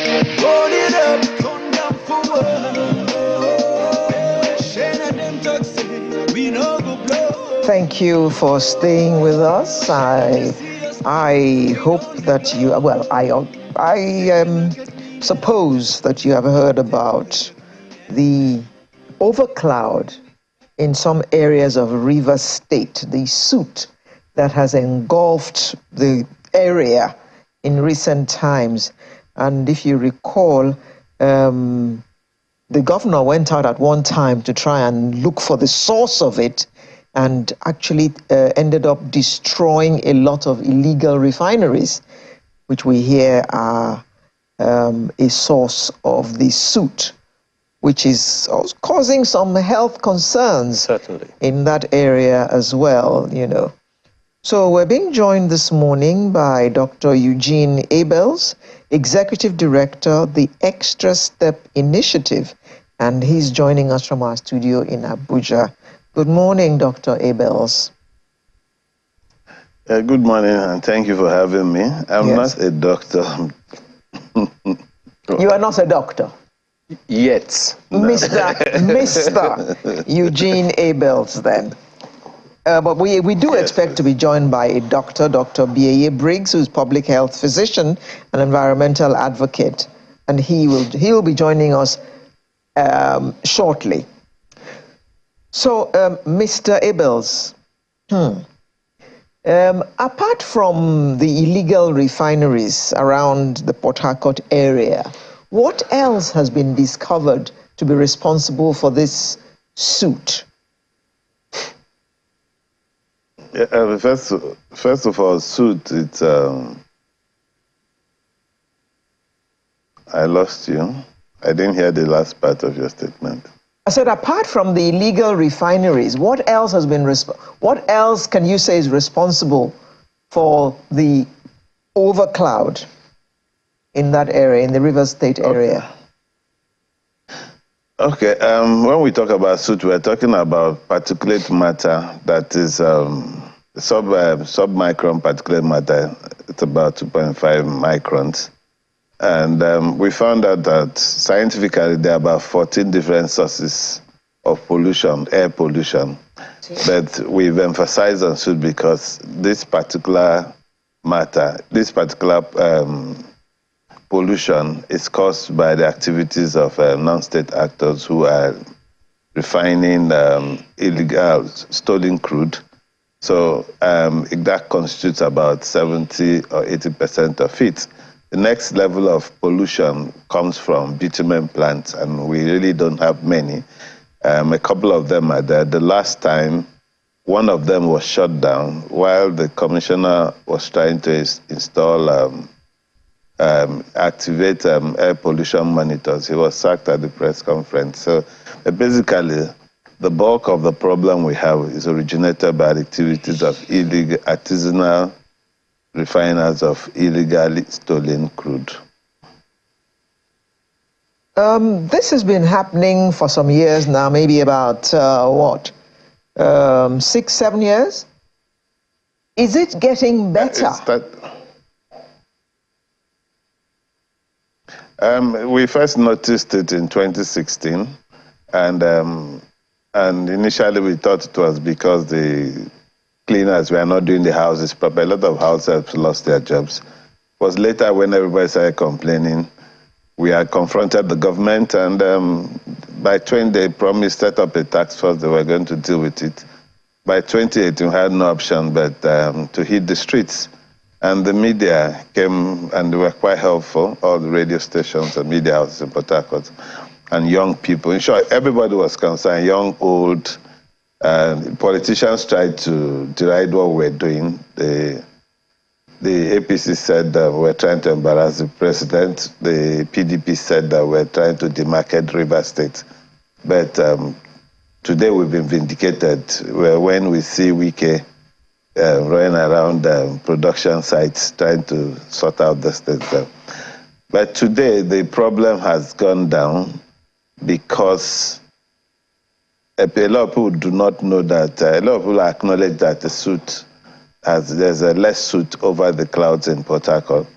Hold it up, come down forward. Shane and them talk say we no go blow. Thank you for staying with us. I hope that you, well, I suppose that you have heard about the overcloud in some areas of Rivers State, the soot that has engulfed the area in recent times. And if you recall, the governor went out at one time to try and look for the source of it, and actually ended up destroying a lot of illegal refineries, which we hear are a source of the soot, which is causing some health concerns. Certainly. In that area as well, you know. So we're being joined this morning by Dr. Eugene Abels, Executive Director, the Extra Step Initiative, and he's joining us from our studio in Abuja. Good morning, Dr. Abels. Good morning, and thank you for having me. I'm not a doctor. You are not a doctor? Yet. No. Mr. Eugene Abels, then. But we do expect to be joined by a doctor, Dr. B.A. Briggs, who's public health physician and environmental advocate, and he will be joining us shortly. So, Mr. Abels, apart from the illegal refineries around the Port Harcourt area, what else has been discovered to be responsible for this soot? Yeah, first of all, soot, it's... I lost you. I didn't hear the last part of your statement. I said, apart from the illegal refineries, what else has been what else can you say is responsible for the overcloud in that area, in the Rivers State area? Okay, when we talk about soot, we're talking about particulate matter that is submicron particulate matter. It's about 2.5 microns. And we found out that scientifically there are about 14 different sources of pollution, air pollution. But we've emphasized on soot because this particular matter, this particular pollution is caused by the activities of non-state actors who are refining illegal stolen crude. So that constitutes about 70 or 80% of it. The next level of pollution comes from bitumen plants, and we really don't have many. A couple of them are there. The last time, one of them was shut down while the commissioner was trying to install, activate air pollution monitors. He was sacked at the press conference. So basically, the bulk of the problem we have is originated by the activities of illegal artisanal refiners of illegally stolen crude. This has been happening for some years now, maybe about, 6-7 years? Is it getting better? We first noticed it in 2016, and initially we thought it was because the cleaners were not doing the houses properly. A lot of house helps lost their jobs. It was later when everybody started complaining, we had confronted the government, and by 20, they promised to set up a task force. They were going to deal with it. By 2018, we had no option but to hit the streets. And the media came, and they were quite helpful, all the radio stations and media houses in Port Harcourt, and young people. In short, everybody was concerned, young, old. Politicians tried to deride what we're doing. The APC said that we're trying to embarrass the president. The PDP said that we're trying to demarket Rivers State. But today we've been vindicated when we see Wike running around production sites trying to sort out the state. But today the problem has gone down because a lot of people do not know that, a lot of people acknowledge that the soot there's a less soot over the clouds in Port Harcourt.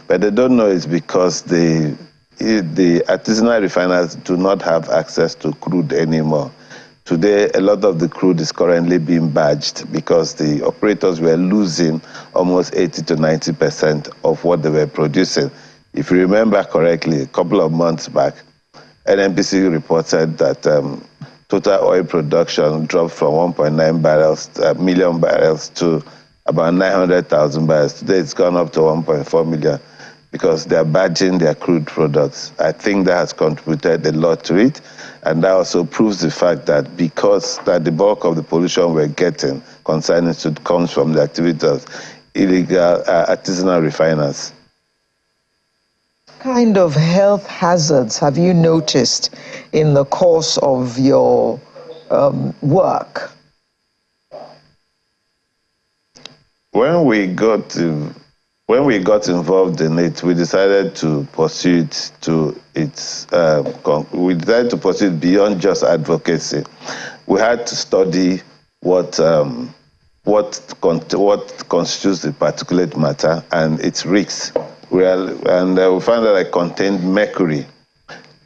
But they don't know it's because the the artisanal refiners do not have access to crude anymore. Today, a lot of the crude is currently being badged because the operators were losing almost 80 to 90% of what they were producing. If you remember correctly, a couple of months back, NNPC reported that total oil production dropped from 1.9 million barrels to about 900,000 barrels. Today, it's gone up to 1.4 million because they are badging their crude products. I think that has contributed a lot to it, and that also proves the fact that because that the bulk of the pollution we're getting concerning Soot comes from the activity of illegal artisanal refiners. What kind of health hazards have you noticed in the course of your work? When we got involved in it, we decided to pursue it to its. We decided to pursue it beyond just advocacy. We had to study what constitutes the particulate matter and its risks. We found that it contained mercury.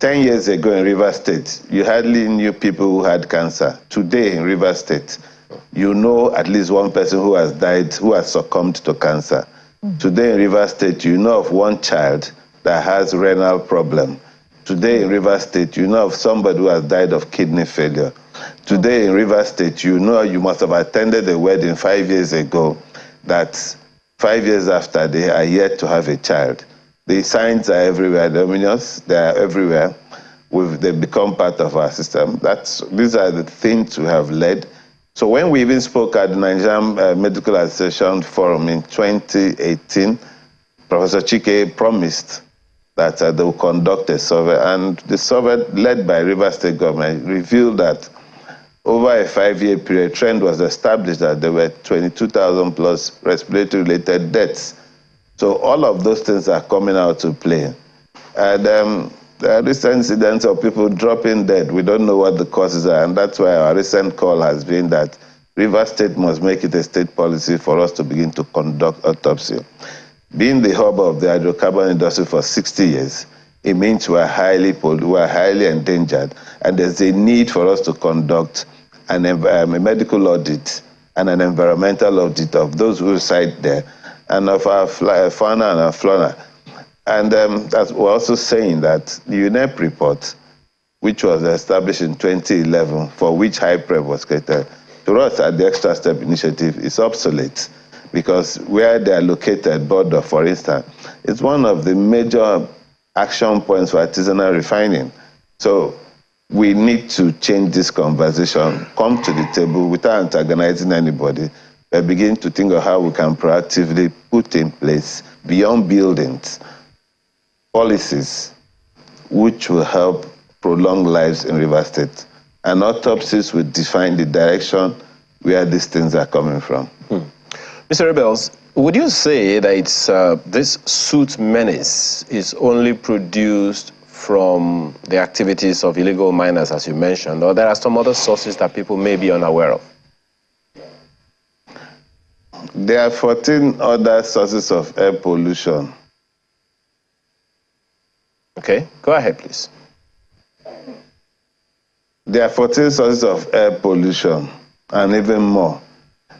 10 years ago in Rivers State, you hardly knew people who had cancer. Today in Rivers State, you know at least one person who has died, who has succumbed to cancer. Today in Rivers State, you know of one child that has renal problem. Today in Rivers State, you know of somebody who has died of kidney failure. Today in Rivers State, you know you must have attended a wedding 5 years ago that 5 years after they are yet to have a child. The signs are everywhere, luminous, they are everywhere. They've become part of our system. These are the things we have led. So when we even spoke at the Nigerian Medical Association Forum in 2018, Professor Chike promised that they will conduct a survey, and the survey led by Rivers State government revealed that over a 5-year period, trend was established that there were 22,000 plus respiratory-related deaths. So all of those things are coming out to play. And there are recent incidents of people dropping dead. We don't know what the causes are, and that's why our recent call has been that Rivers State must make it a state policy for us to begin to conduct autopsy. Being the hub of the hydrocarbon industry for 60 years, it means we are highly endangered, and there's a need for us to conduct a medical audit and an environmental audit of those who reside there and of our fauna and our flora. And we're also saying that the UNEP report, which was established in 2011, for which HYPREV was created, to us at the Extra Step Initiative is obsolete because where they are located, border, for instance, it's one of the major action points for artisanal refining. So we need to change this conversation, come to the table without antagonizing anybody, but begin to think of how we can proactively put in place, beyond buildings, policies which will help prolong lives in Rivers State. And autopsies will define the direction where these things are coming from. Mr. Rebels, would you say that it's, this Soot Menace is only produced from the activities of illegal miners, as you mentioned, or there are some other sources that people may be unaware of? There are 14 other sources of air pollution. Okay, go ahead, please. There are 14 sources of air pollution, and even more.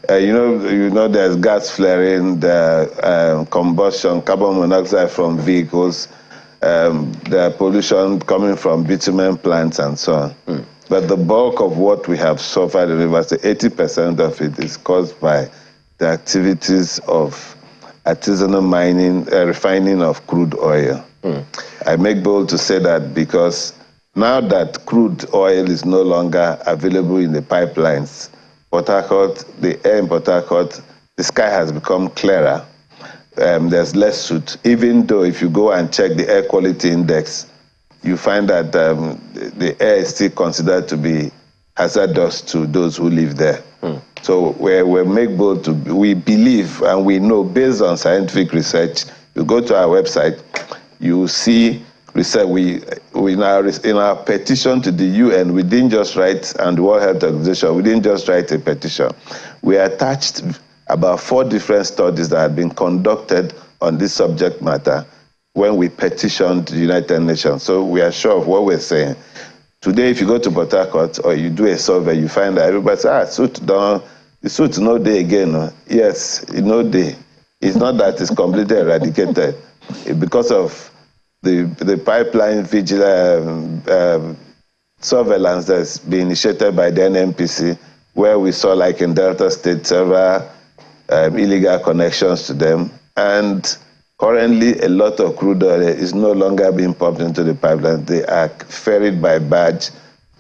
You know, there's gas flaring, the combustion, carbon monoxide from vehicles, the pollution coming from bitumen plants, and so on. But the bulk of what we have suffered in Rivers, 80% of it is caused by the activities of artisanal mining, refining of crude oil. I make bold to say that because now that crude oil is no longer available in the pipelines, Port Harcourt, the air in Port Harcourt, the sky has become clearer. There's less soot. Even though if you go and check the air quality index, you find that the air is still considered to be hazardous to those who live there. So we make bold to, we believe and we know based on scientific research, you go to our website, you see research. In our petition to the UN, we didn't just write, and the World Health Organization, we didn't just write a petition. We attached about 4 different studies that had been conducted on this subject matter when we petitioned the United Nations. So we are sure of what we're saying. Today, if you go to Port Harcourt or you do a survey, you find that everybody says, the Soot no day again. No? Yes, no day. It's not that it's completely eradicated. Because of the pipeline vigilance surveillance that's been initiated by the NNPC, where we saw, like in Delta State, several illegal connections to them. And currently, a lot of crude oil is no longer being pumped into the pipeline. They are ferried by barge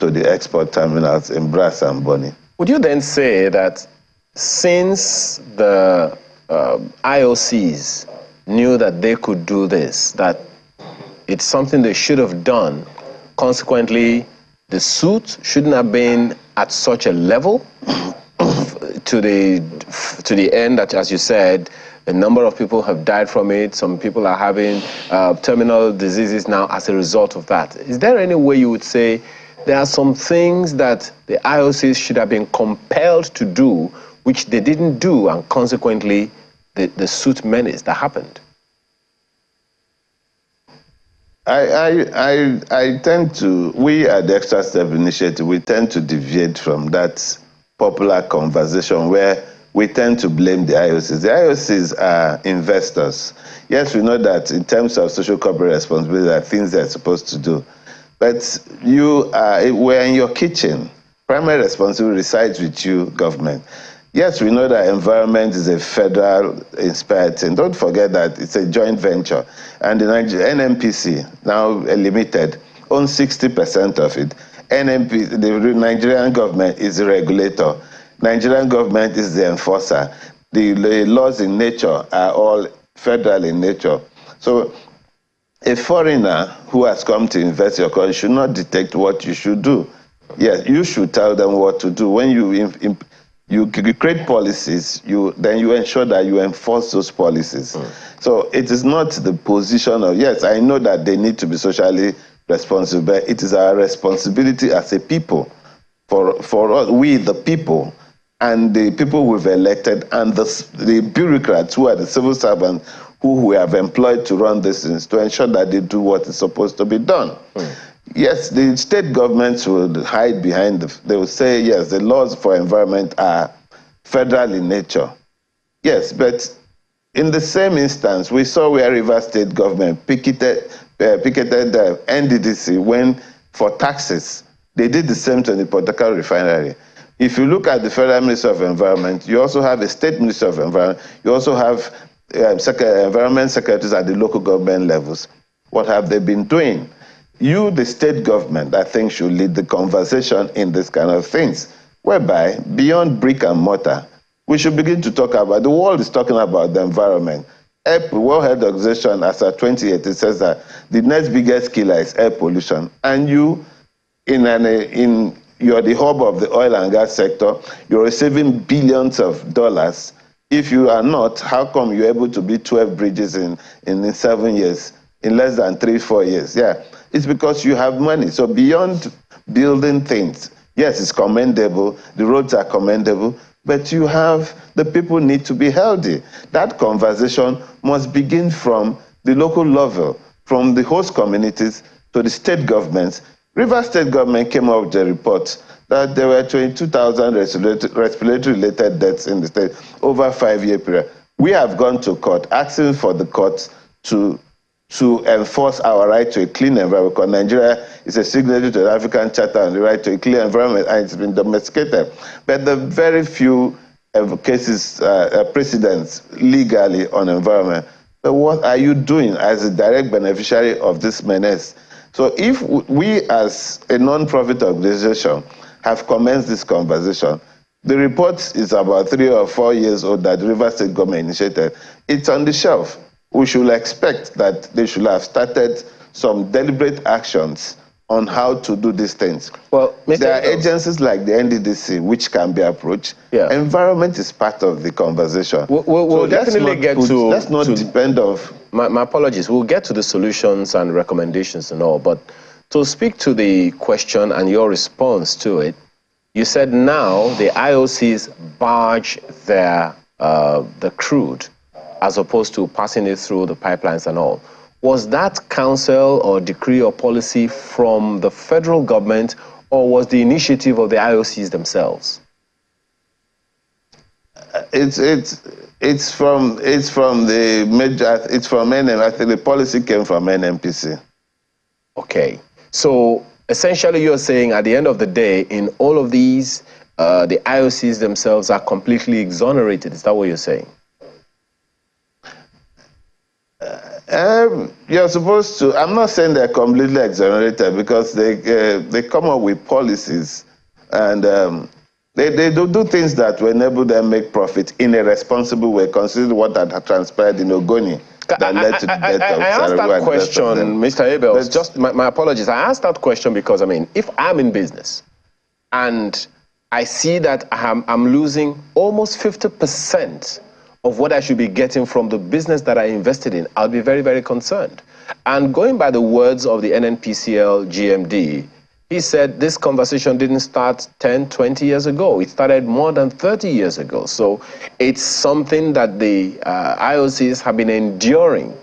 to the export terminals in Brass and Bonny. Would you then say that since the IOCs knew that they could do this, that it's something they should have done, consequently, the Soot shouldn't have been at such a level to the end that, as you said, a number of people have died from it. Some people are having terminal diseases now as a result of that. Is there any way you would say there are some things that the IOCs should have been compelled to do, which they didn't do, and consequently the Soot Menace that happened? I tend to, we at the Extra Step Initiative, we tend to deviate from that popular conversation where we tend to blame the IOCs. The IOCs are investors. Yes, we know that in terms of social corporate responsibility, there are things they're supposed to do. But we're in your kitchen. Primary responsibility resides with you, government. Yes, we know that environment is a federal inspired thing. Don't forget that it's a joint venture. And the NNPC, now limited, owns 60% of it. The Nigerian government is the regulator. Nigerian government is the enforcer. The laws in nature are all federal in nature. So a foreigner who has come to invest your country should not dictate what you should do. Yes, you should tell them what to do. When you create policies, then you ensure that you enforce those policies. So it is not the position of, yes, I know that they need to be socially responsible, but it is our responsibility as a people, for us, we the people, and the people we've elected, and the bureaucrats who are the civil servants who we have employed to run this things, to ensure that they do what is supposed to be done. Yes, the state governments will hide behind they will say, yes, the laws for environment are federal in nature. Yes, but in the same instance, we saw where Rivers State government picketed the NDDC when, for taxes, they did the same to the Port Harcourt refinery. If you look at the Federal Ministry of Environment, you also have a State Ministry of Environment, you also have environment secretaries at the local government levels. What have they been doing? You, the state government, I think, should lead the conversation in this kind of things, whereby beyond brick and mortar, we should begin to talk about, the world is talking about the environment. World Health Organization, as of 2018, says that the next biggest killer is air pollution. And you, you're the hub of the oil and gas sector, you're receiving billions of dollars. If you are not, how come you're able to build 12 bridges in 7 years, in less than 3-4 years? Yeah, it's because you have money. So beyond building things, yes, it's commendable, the roads are commendable, but the people need to be healthy. That conversation must begin from the local level, from the host communities to the state governments. Rivers State government came up with a report that there were 22,000 respiratory-related deaths in the state over a 5-year period. We have gone to court asking for the courts to enforce our right to a clean environment, because Nigeria is a signatory to the African Charter on the right to a clean environment, and it's been domesticated. But the very few cases, precedents legally on environment. But what are you doing as a direct beneficiary of this menace? So if we as a non-profit organization have commenced this conversation, the report is about 3 or 4 years old that the Rivers State government initiated. It's on the shelf. We should expect that they should have started some deliberate actions on how to do these things. Well, there are agencies like the NDDC which can be approached. Yeah. Environment is part of the conversation. We'll definitely get to... Let's not depend on... My apologies. We'll get to the solutions and recommendations and all, but to speak to the question and your response to it, you said now the IOCs barge the crude as opposed to passing it through the pipelines and all. was that counsel or decree or policy from the federal government, or was the initiative of the IOCs themselves? It's from the major. It's from NM. I think the policy came from NMPC. Okay, so essentially you're saying at the end of the day, in all of these, the IOCs themselves are completely exonerated. Is that what you're saying? You're supposed to. I'm not saying they're completely exonerated, because they come up with policies, and they do things that will enable them make profit in a responsible way, considering what had transpired in Ogoni that led to the death of I asked that question, Mr. Abels. Just my apologies. I asked that question because, I mean, if I'm in business and I see that I'm losing almost 50% of what I should be getting from the business that I invested in, I'll be very, very concerned. And going by the words of the NNPCL GMD, he said this conversation didn't start 10, 20 years ago. It started more than 30 years ago. So it's something that the IOCs have been enduring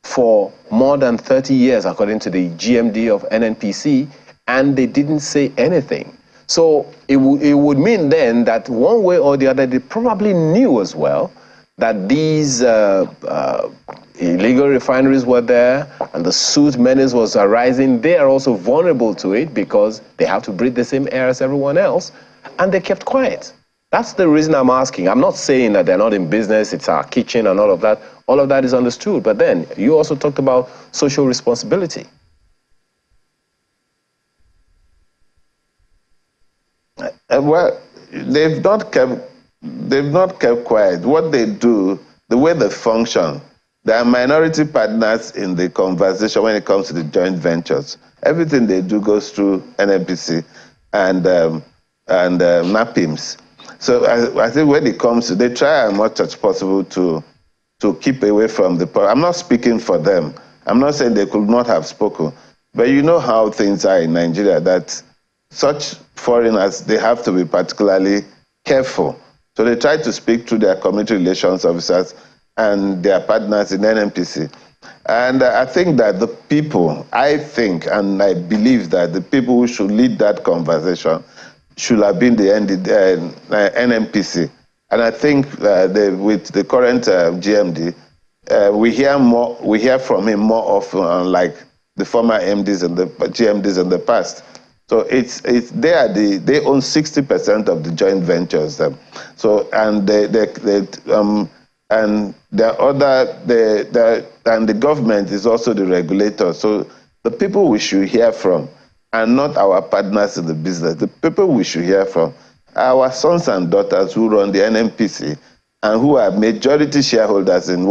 for more than 30 years, according to the GMD of NNPC, and they didn't say anything. So it would mean then that one way or the other, they probably knew as well that these illegal refineries were there and the Soot Menace was arising. They are also vulnerable to it because they have to breathe the same air as everyone else, and they kept quiet. That's the reason I'm asking. I'm not saying that they're not in business, it's our kitchen and all of that. All of that is understood. But then you also talked about social responsibility. Well, they've not kept quiet. What they do, the way they function, they are minority partners in the conversation when it comes to the joint ventures. Everything they do goes through NNPC and NAPIMS. So I think when it comes to, they try as much as possible to keep away from the. I'm not speaking for them. I'm not saying they could not have spoken, but you know how things are in Nigeria, that such foreigners, they have to be particularly careful. So they try to speak to their community relations officers and their partners in NNPC. And I think that the people, I think and I believe that the people who should lead that conversation should have been the NNPC. And I think with the current GMD, we hear from him more often, unlike the former MDs and the GMDs in the past. So they own 60% of the joint ventures. So and the government is also the regulator. So the people we should hear from are not our partners in the business. The people we should hear from are our sons and daughters who run the NNPC and who are majority shareholders in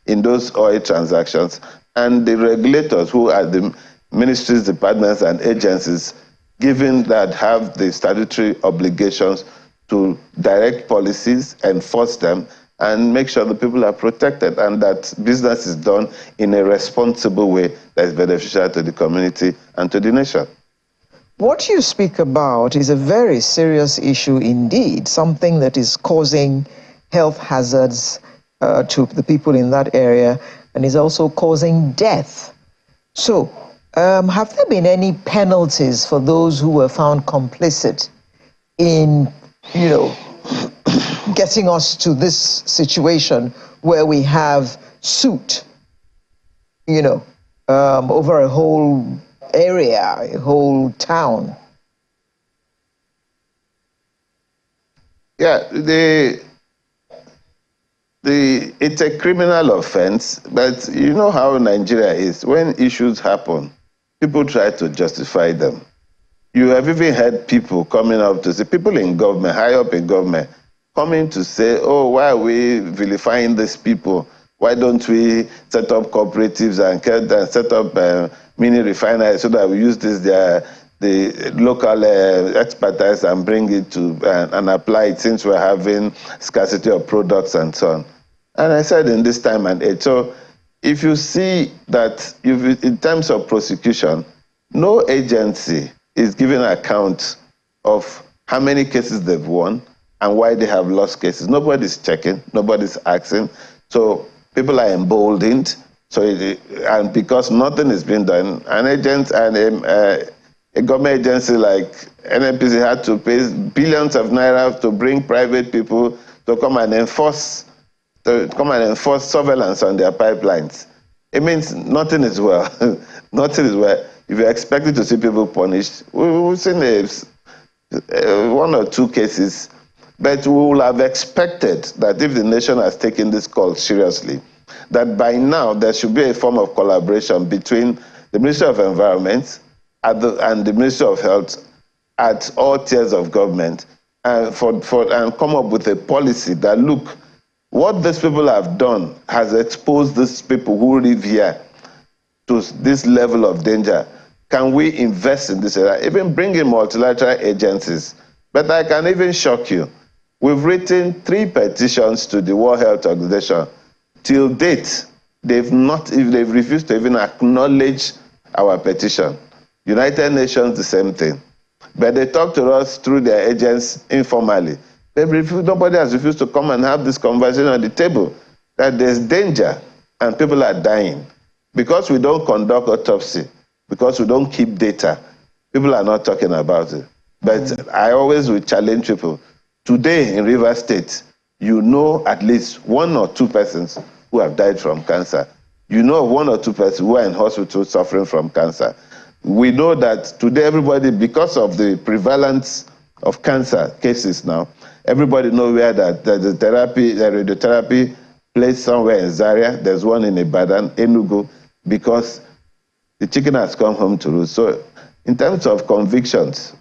in those oil transactions, and the regulators who are the ministries, departments, and agencies, given that have the statutory obligations to direct policies, enforce them, and make sure the people are protected and that business is done in a responsible way that is beneficial to the community and to the nation. What you speak about is a very serious issue indeed, something that is causing health hazards to the people in that area and is also causing death. So, have there been any penalties for those who were found complicit in, getting us to this situation where we have soot, over a whole area, a whole town? Yeah, it's a criminal offense, but you know how Nigeria is. When issues happen, people try to justify them. You have even had people coming up to say, people in government, high up in government, coming to say, oh, why are we vilifying these people? Why don't we set up cooperatives and set up mini refineries so that we use the local expertise and bring it to and apply it, since we're having scarcity of products and so on. And I said in this time and age, so if you see that in terms of prosecution, no agency is giving an account of how many cases they've won and why they have lost cases. Nobody's checking, nobody's asking. So people are emboldened So, and because nothing is being done, an agent and a government agency like NNPC had to pay billions of naira to bring private people to come and enforce surveillance on their pipelines. It means nothing is well. Nothing is well. If you're expected to see people punished, we've seen one or two cases, but we will have expected that if the nation has taken this call seriously, that by now there should be a form of collaboration between the Ministry of Environment and the Ministry of Health at all tiers of government, and come up with a policy that, look, what these people have done has exposed these people who live here to this level of danger. Can we invest in this area? Even bring in multilateral agencies. But I can even shock you. We've written 3 petitions to the World Health Organization. Till date, they've refused to even acknowledge our petition. United Nations, the same thing. But they talk to us through their agents informally. Nobody has refused to come and have this conversation at the table, that there's danger and people are dying. Because we don't conduct autopsy, because we don't keep data, people are not talking about it. But I always will challenge people. Today in Rivers State, you know at least 1 or 2 persons who have died from cancer. You know 1 or 2 persons who are in hospital suffering from cancer. We know that today everybody, because of the prevalence of cancer cases now, everybody knows where that the radiotherapy place somewhere in Zaria. There's one in Ibadan, Enugu, because the chicken has come home to roost. So in terms of convictions,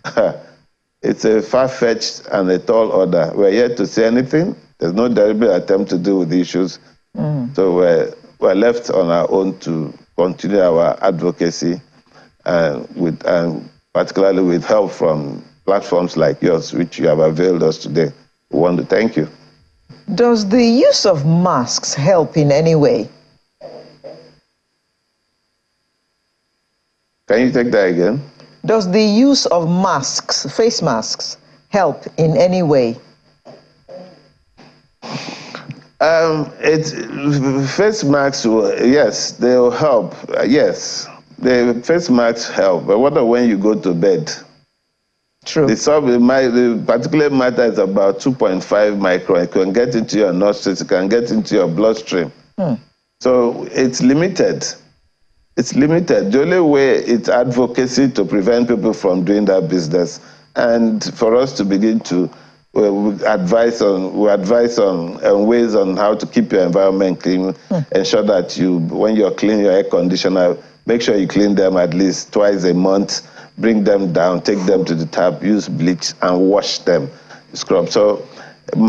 it's a far-fetched and a tall order. We're yet to see anything. There's no deliberate attempt to deal with the issues. So we're left on our own to continue our advocacy, and particularly with help from platforms like yours, which you have availed us today. We want to thank you. Does the use of masks help in any way? Can you take that again? Does the use of masks, face masks, help in any way? Face masks, yes, they will help. Yes, the face masks help. But what about when you go to bed? True. The particular matter is about 2.5 micron. It can get into your nostrils, it can get into your bloodstream. So it's limited. It's limited. The only way it's advocacy to prevent people from doing that business, and for us to begin to advise on ways on how to keep your environment clean. Ensure that when you're cleaning your air conditioner, make sure you clean them at least twice a month. Bring them down, take them to the tap, use bleach, and wash them, scrub. So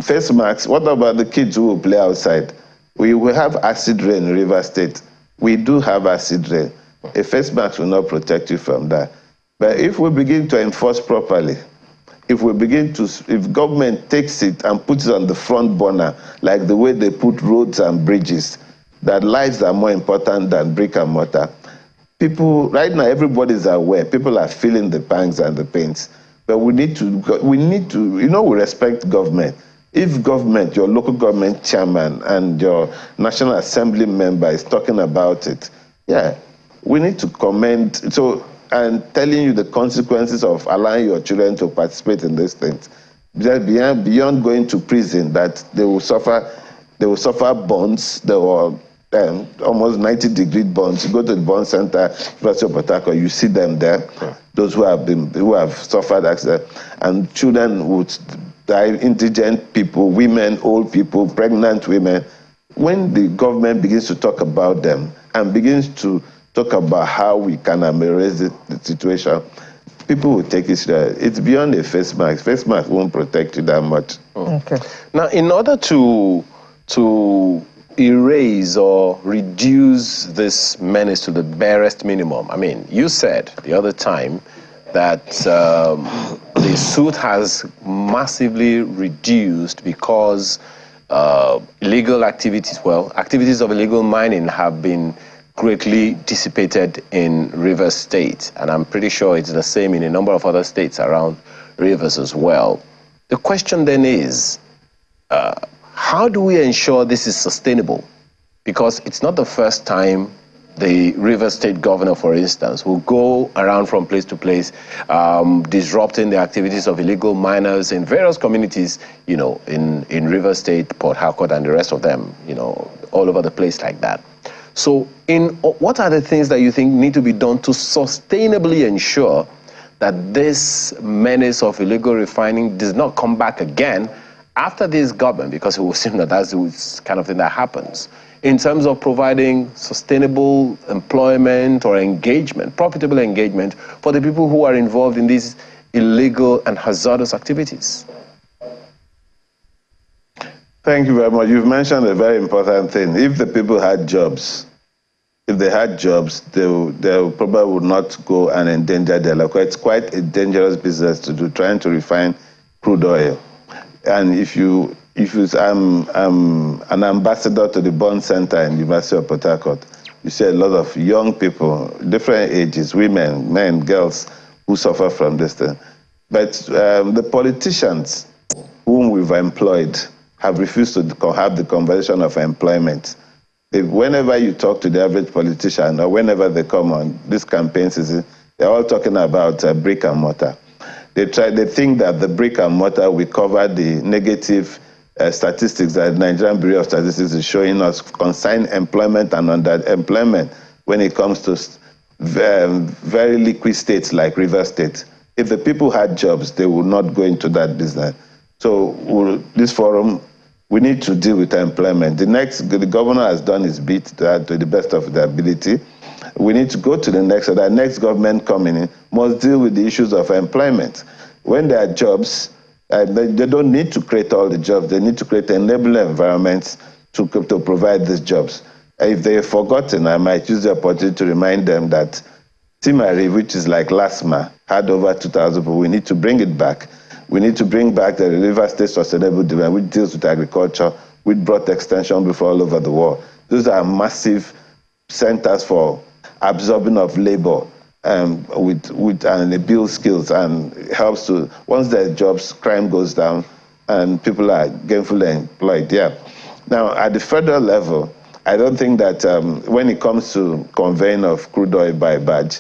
face masks. What about the kids who will play outside? We will have acid rain in River State. We do have acid rain. A face mask will not protect you from that. But if we begin to enforce properly, if government takes it and puts it on the front burner, like the way they put roads and bridges, that lives are more important than brick and mortar. People, right now, everybody's aware. People are feeling the pangs and the pains. But we need to, we respect government. If government, your local government chairman and your National Assembly member is talking about it, yeah, we need to commend, and telling you the consequences of allowing your children to participate in these things. Beyond going to prison, that they will suffer bonds. There were almost 90-degree bonds. You go to the bond center, you see them there. Those who have suffered accident, and children would die, indigent people, women, old people, pregnant women. When the government begins to talk about them and begins to talk about how we can ameliorate the situation, people will take it seriously. It's beyond a face mask. Face mask won't protect you that much. Okay. Now, in order to erase or reduce this menace to the barest minimum, I mean, you said the other time that the suit has massively reduced because illegal activities, activities of illegal mining have been greatly dissipated in Rivers State, and I'm pretty sure it's the same in a number of other states around rivers as well. The question then is, how do we ensure this is sustainable? because it's not the first time the River State governor, for instance, will go around from place to place, disrupting the activities of illegal miners in various communities, you know, in River State, Port Harcourt, and the rest of them, you know, all over the place like that. So what are the things that you think need to be done to sustainably ensure that this menace of illegal refining does not come back again after this government, because it will seem that that's the kind of thing that happens, in terms of providing sustainable employment or engagement, profitable engagement for the people who are involved in these illegal and hazardous activities? Thank you very much. You've mentioned a very important thing. If the people had jobs, they probably would not go and endanger their life. It's quite a dangerous business to do, trying to refine crude oil. And I'm an ambassador to the Bond Center in the University of Port Harcourt. You see a lot of young people, different ages, women, men, girls, who suffer from this thing. But the politicians whom we've employed have refused to have the conversation of employment. Whenever you talk to the average politician, or whenever they come on this campaign season, they're all talking about brick and mortar. They think that the brick and mortar will cover the negative statistics that the Nigerian Bureau of Statistics is showing us concerning employment and underemployment when it comes to very liquid states like River State. If the people had jobs, they would not go into that business. So this forum, we need to deal with employment. The governor has done his bit to the best of their ability. We need to go to the next, so that next government coming in must deal with the issues of employment. When there are jobs, they don't need to create all the jobs. They need to create enabling environments to provide these jobs. If they've forgotten, I might use the opportunity to remind them that Timari, which is like LASMA, had over 2,000 people. We need to bring it back. We need to bring back the River State Sustainable Development, which deals with agriculture, which brought extension before all over the world. Those are massive centers for absorbing of labor and it builds skills and helps to, once there are jobs, crime goes down and people are gainfully employed. Yeah. Now, at the federal level, I don't think that when it comes to conveying of crude oil by barge,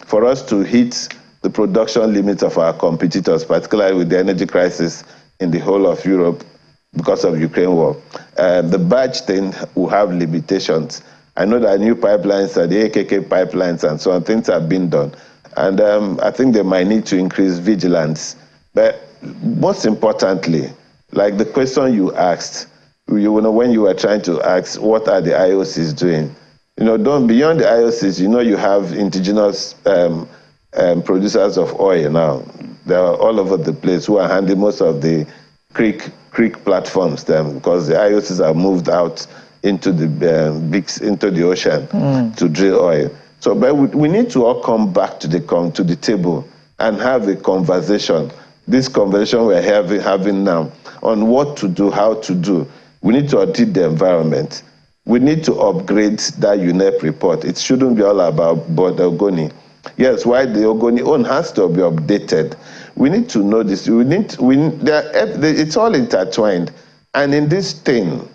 for us to hit the production limits of our competitors, particularly with the energy crisis in the whole of Europe because of Ukraine war, the barge thing will have limitations. I know that new pipelines, the AKK pipelines and so on, things have been done. And I think they might need to increase vigilance. But most importantly, like the question you asked, you know, when you were trying to ask, what are the IOCs doing? You know, beyond the IOCs, you know, you have indigenous producers of oil now. They are all over the place who are handling most of the creek platforms because the IOCs are moved out into the ocean to drill oil. So, but we need to all come back to the table and have a conversation. This conversation we're having now on what to do, how to do. We need to audit the environment. We need to upgrade that UNEP report. It shouldn't be all about Ogoni. Yes, why the Ogoni own has to be updated. We need to know this. It's all intertwined. And in this thing,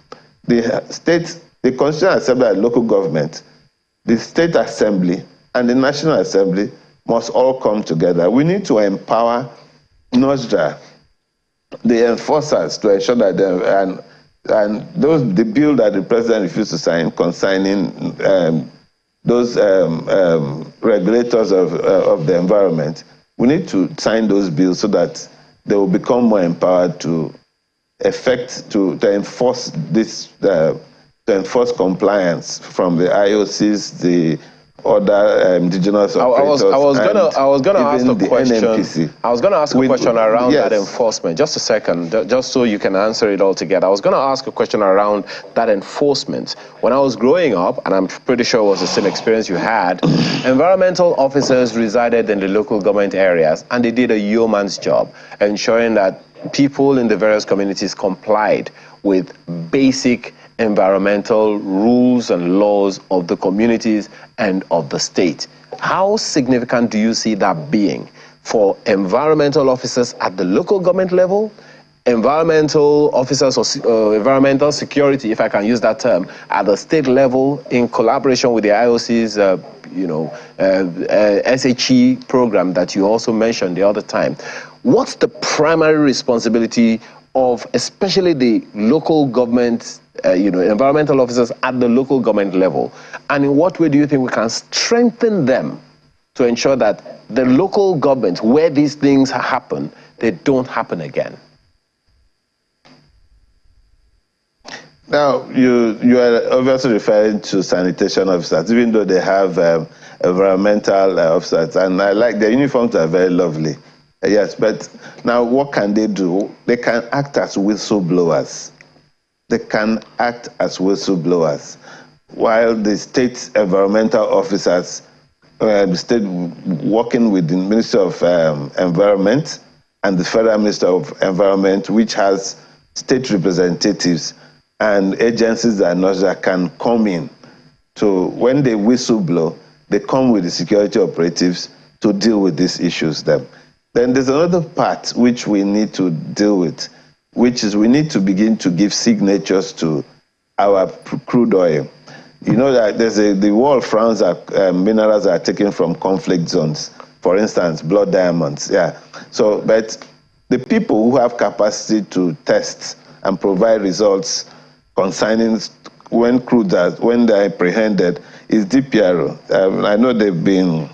the state, the Constitutional Assembly and local government, the state assembly and the National Assembly must all come together. We need to empower NOSDRA, the enforcers, to ensure that the bill that the president refused to sign concerning those regulators of the environment, we need to sign those bills so that they will become more empowered to enforce this, to enforce compliance from the IOCs, the other indigenous operators. I was gonna ask a question. NMPC. I was gonna ask a question around that enforcement. Just a second, just so you can answer it all together. I was gonna ask a question around that enforcement. When I was growing up, and I'm pretty sure it was the same experience you had, environmental officers resided in the local government areas, and they did a yeoman's job, ensuring that people in the various communities complied with basic environmental rules and laws of the communities and of the state. How significant do you see that being for environmental officers at the local government level environmental officers or environmental security, if I can use that term, at the state level in collaboration with the IOC's, SHE program that you also mentioned the other time. What's the primary responsibility of especially the local government, environmental officers at the local government level? And in what way do you think we can strengthen them to ensure that the local government, where these things happen, they don't happen again? Now, you are obviously referring to sanitation officers, even though they have environmental officers, and I like their uniforms are very lovely. Yes, but now what can they do? They can act as whistleblowers. They can act as whistleblowers, while the state environmental officers, the state working with the Ministry of Environment and the Federal Ministry of Environment, which has state representatives and agencies that can come in to, when they whistleblow, they come with the security operatives to deal with these issues. Then there's another part which we need to deal with, which is we need to begin to give signatures to our crude oil. You know that the world frowns at minerals that are taken from conflict zones. For instance, blood diamonds. Yeah. So, but the people who have capacity to test and provide results concerning when when they're apprehended is DPRO. I know they've been,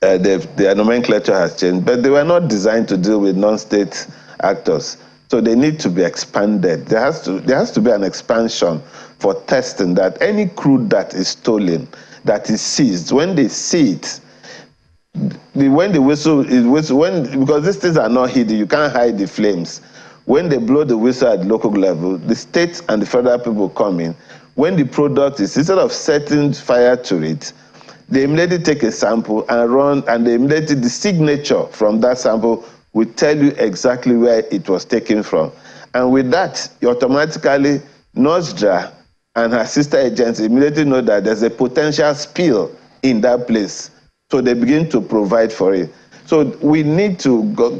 their nomenclature has changed, but they were not designed to deal with non-state actors. So they need to be expanded. There has to be an expansion for testing that any crude that is stolen, that is seized, when they see it, when the whistle is because these things are not hidden, you can't hide the flames. When they blow the whistle at local level, the state and the federal people come in. When the product is, instead of setting fire to it, they immediately take a sample and run, and they immediately, the signature from that sample will tell you exactly where it was taken from. And with that, you automatically, NOSDRA and her sister agency immediately know that there's a potential spill in that place. So they begin to provide for it. So we need to go,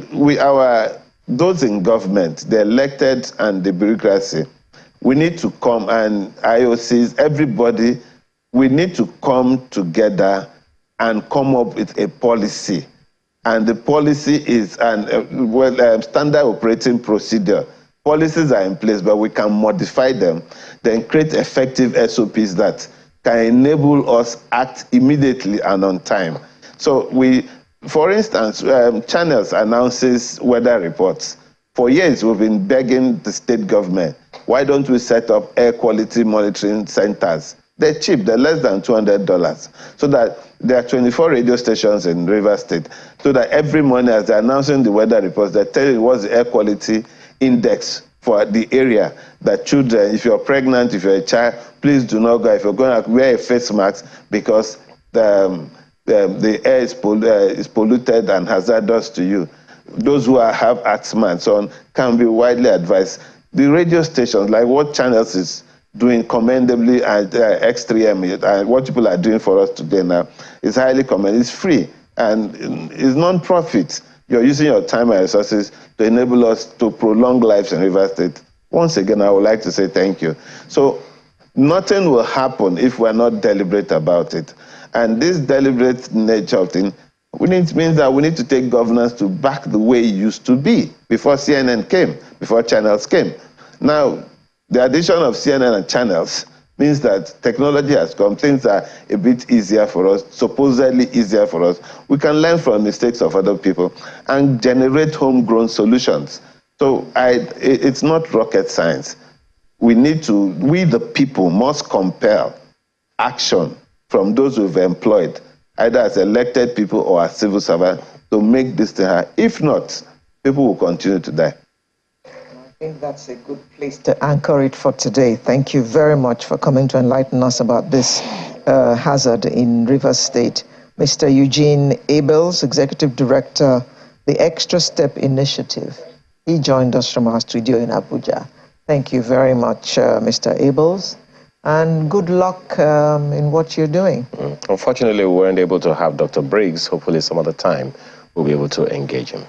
those in government, the elected and the bureaucracy, we need to come, and IOCs, everybody, we need to come together and come up with a policy. And the policy is standard operating procedure. Policies are in place, but we can modify them, then create effective SOPs that can enable us act immediately and on time. So for instance, Channels announces weather reports. For years, we've been begging the state government, why don't we set up air quality monitoring centers? They're cheap, they're less than $200. So that there are 24 radio stations in Rivers State, so that every morning as they're announcing the weather reports, they tell you what's the air quality index for the area. That children, if you're pregnant, if you're a child, please do not go. If you're going to wear a face mask, because the air is polluted and hazardous to you. Those who have asthma and so on can be widely advised. The radio stations, like what Channels is doing commendably at X3M, what people are doing for us today now, is highly commendable. It's free and it's non-profit. You're using your time and resources to enable us to prolong lives in Rivers State. Once again, I would like to say thank you. So nothing will happen if we're not deliberate about it. And this deliberate nature of thing means that we need to take governance to back the way it used to be before CNN came, before Channels came. Now, the addition of CNN and Channels means that technology has come, things are a bit easier for us, supposedly easier for us. We can learn from mistakes of other people and generate homegrown solutions. So it's not rocket science. We the people must compel action from those we've employed, either as elected people or as civil servants, to make this thing happen. If not, people will continue to die. I think that's a good place to anchor it for today. Thank you very much for coming to enlighten us about this hazard in Rivers State. Mr. Eugene Abels, Executive Director, the Extra Step Initiative. He joined us from our studio in Abuja. Thank you very much, Mr. Abels, and good luck in what you're doing. Unfortunately, we weren't able to have Dr. Briggs. Hopefully some other time we'll be able to engage him.